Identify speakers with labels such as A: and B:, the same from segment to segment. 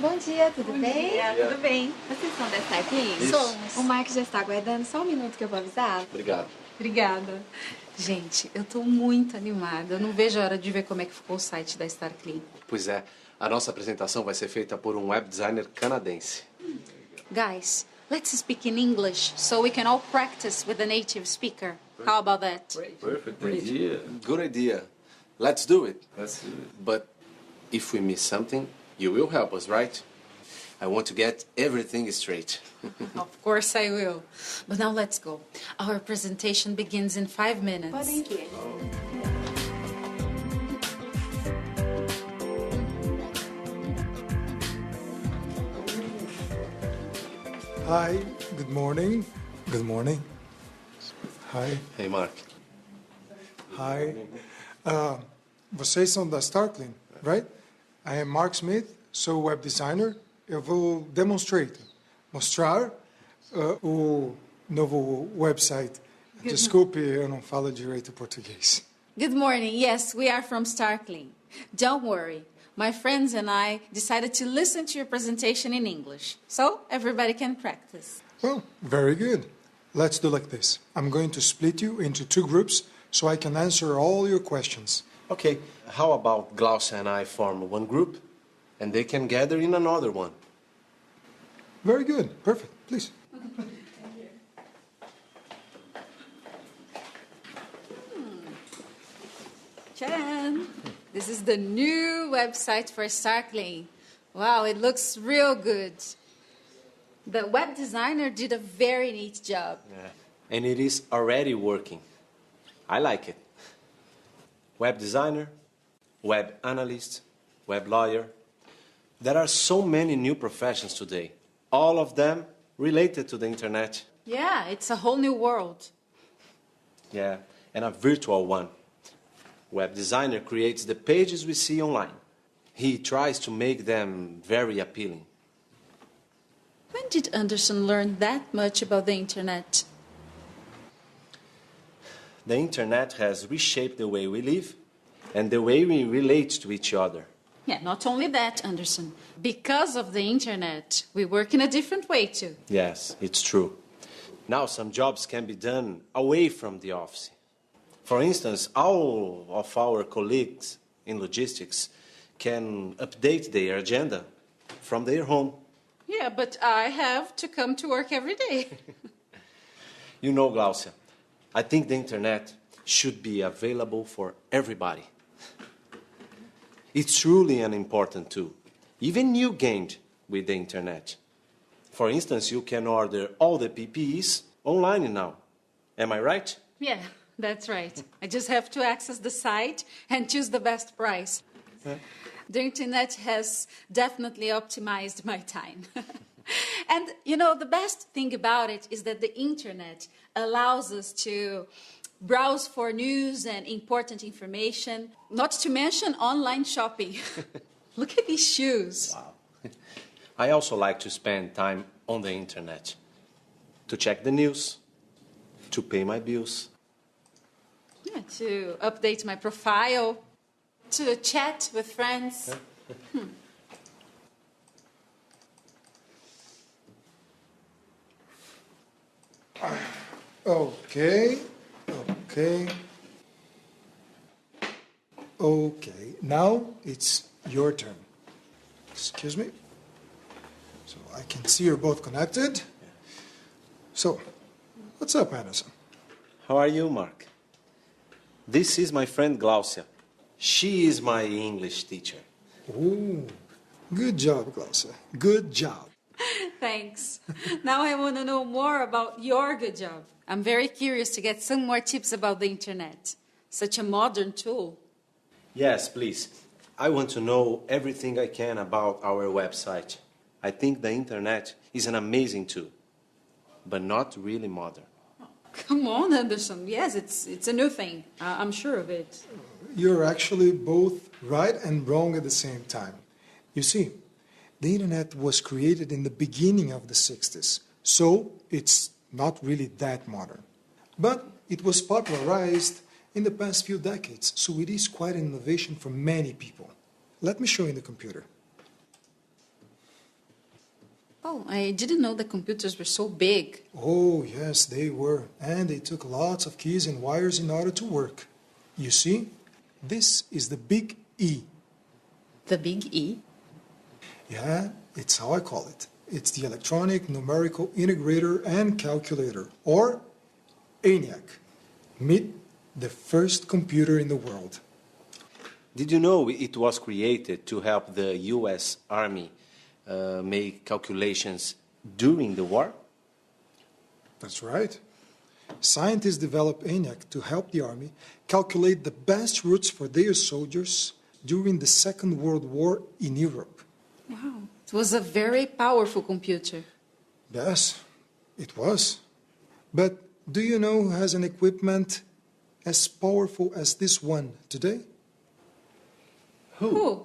A: Bom dia, tudo bem?
B: Tudo bem. Vocês são dessa aqui?
A: Somos. O Mark já está aguardando, só um minuto que eu vou avisar.
C: Obrigado.
B: Obrigada. Gente, eu tô muito animada. Eu não vejo a hora de ver como é que ficou o site da Star Clean.
C: Pois é, a nossa apresentação vai ser feita por um web designer canadense.
B: Guys, let's speak in English so we can all practice with a native speaker. How about that?
D: Perfect idea.
C: Good idea. Let's do it.
D: Let's do it.
C: But if we miss something, you will help us, right? I want to get everything straight.
B: Of course I will. But now let's go. Our presentation begins in 5 minutes.
A: Podem ir.
E: Hi, good morning. Good morning. Hi,
C: Hey, Mark.
E: hi. Vocês são da Starkling, right? I am Mark Smith, sou web designer. Eu vou mostrar o novo website. Desculpe, eu não falo direito português.
B: Good morning. Yes, we are from Starkling. Don't worry. My friends and I decided to listen to your presentation in English, so everybody can practice.
E: Well, very good. Let's do like this. I'm going to split you into 2 groups so I can answer all your questions.
C: Okay, how about Glaucia and I form one group, and they can gather in another one?
E: Very good. Perfect. Please.
B: Chan! This is the new website for Starkling. Wow, it looks real good. The web designer did a very neat job.
C: Yeah. And it is already working. I like it. Web designer, web analyst, web lawyer. There are so many new professions today, all of them related to the internet.
B: Yeah, it's a whole new world.
C: Yeah, and a virtual one. Web designer creates the pages we see online. He tries to make them very appealing.
B: When did Anderson learn that much about the internet?
C: The internet has reshaped the way we live and the way we relate to each other.
B: Yeah, not only that, Anderson. Because of the internet, we work in a different way too.
C: Yes, it's true. Now some jobs can be done away from the office. For instance, all of our colleagues in logistics can update their agenda from their home.
B: Yeah, but I have to come to work every day.
C: You know, Glaucia, I think the internet should be available for everybody. It's truly an important tool. Even you gained with the internet. For instance, you can order all the PPEs online now. Am I right?
B: Yeah, that's right. I just have to access the site and choose the best price. The internet has definitely optimized my time. And, you know, the best thing about it is that the internet allows us to browse for news and important information, not to mention online shopping. Look at these shoes.
C: Wow. I also like to spend time on the internet to check the news, to pay my bills.
B: Yeah, to update my profile, to chat with friends.
E: Okay. Okay, now it's your turn. Excuse me. So I can see you're both connected. So, what's up, Anderson?
C: How are you, Mark? This is my friend Glaucia. She is my English teacher.
E: Ooh, good job, Glaucia. Good job.
B: Thanks. Now I want to know more about your good job. I'm very curious to get some more tips about the internet. Such a modern tool.
C: Yes, please. I want to know everything I can about our website. I think the internet is an amazing tool, but not really modern.
B: Come on, Anderson. Yes, it's a new thing. I'm sure of it.
E: You're actually both right and wrong at the same time. You see, the internet was created in the beginning of the 60s, so it's not really that modern. But it was popularized in the past few decades, so it is quite an innovation for many people. Let me show you the computer.
B: Oh, I didn't know the computers were so big.
E: Oh, yes, they were. And they took lots of keys and wires in order to work. You see, this is the big E.
B: The big E?
E: Yeah, it's how I call it. It's the Electronic Numerical Integrator and Calculator, or ENIAC. Meet the first computer in the world.
C: Did you know it was created to help the U.S. Army make calculations during the war?
E: That's right. Scientists developed ENIAC to help the Army calculate the best routes for their soldiers during the Second World War in Europe.
B: Wow. It was a very powerful computer.
E: Yes, it was. But do you know who has an equipment as powerful as this one today?
B: Who?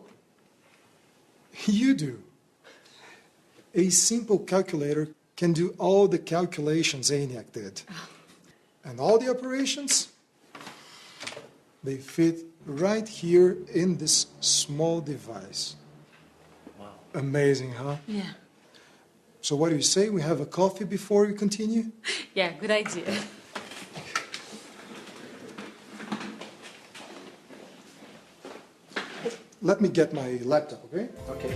E: You do. A simple calculator can do all the calculations ENIAC did. And all the operations, they fit right here in this small device.
C: Wow.
E: Amazing, huh?
B: Yeah.
E: So what do you say? We have a coffee before we continue?
B: Yeah, good idea.
E: Let me get my laptop, okay?
C: Okay.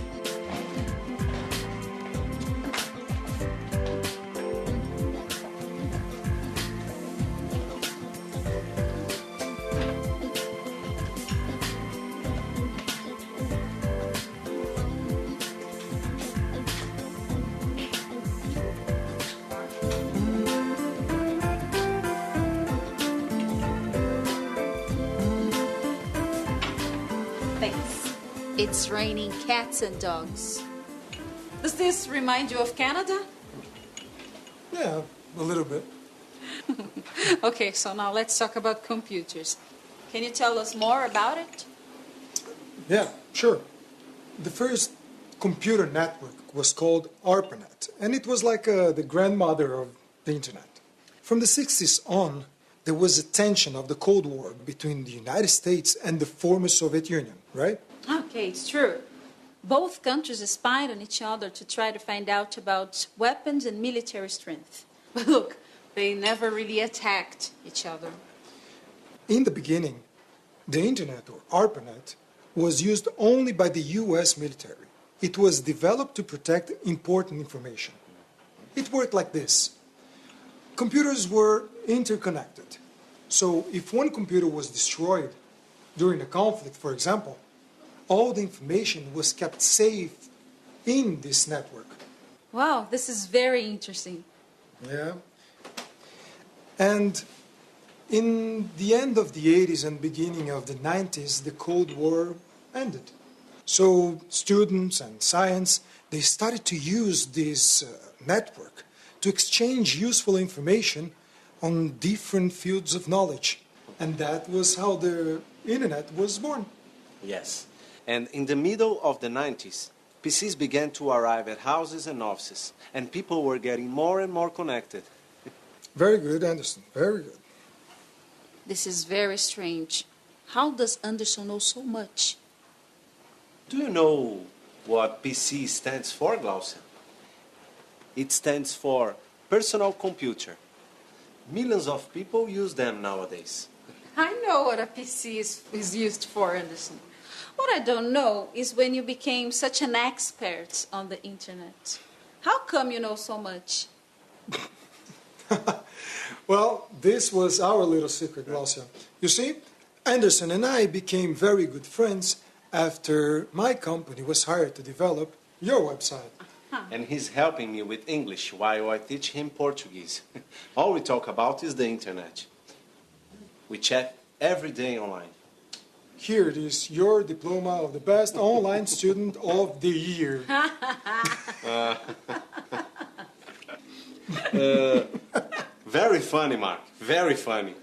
B: Thanks. It's raining cats and dogs. Does this remind you of Canada?
E: Yeah, a little bit.
B: Okay, so now let's talk about computers. Can you tell us more about it?
E: Yeah, sure. The first computer network was called ARPANET, and it was like the grandmother of the internet. From the 60s on, there was a tension of the Cold War between the United States and the former Soviet Union, right?
B: Okay, it's true. Both countries spied on each other to try to find out about weapons and military strength. But look, they never really attacked each other.
E: In the beginning, the internet, or ARPANET, was used only by the US military. It was developed to protect important information. It worked like this. Computers were interconnected. So if one computer was destroyed during a conflict, for example, all the information was kept safe in this network.
B: Wow, this is very interesting.
E: Yeah. And in the end of the 80s and beginning of the 90s, the Cold War ended. So students and science, they started to use this network to exchange useful information on different fields of knowledge. And that was how the internet was born.
C: Yes. And in the middle of the 90s, PCs began to arrive at houses and offices, and people were getting more and more connected.
E: Very good, Anderson. Very good.
B: This is very strange. How does Anderson know so much?
C: Do you know what PC stands for, Glaucia? It stands for personal computer. Millions of people use them nowadays.
B: I know what a PC is used for, Anderson. What I don't know is when you became such an expert on the internet. How come you know so much?
E: Well, this was our little secret, Glaucia. You see, Anderson and I became very good friends after my company was hired to develop your website.
C: And he's helping me with English while I teach him Portuguese. All we talk about is the internet. We chat every day online.
E: Here it is, your diploma of the best online student of the year.
C: Very funny, Mark. Very funny.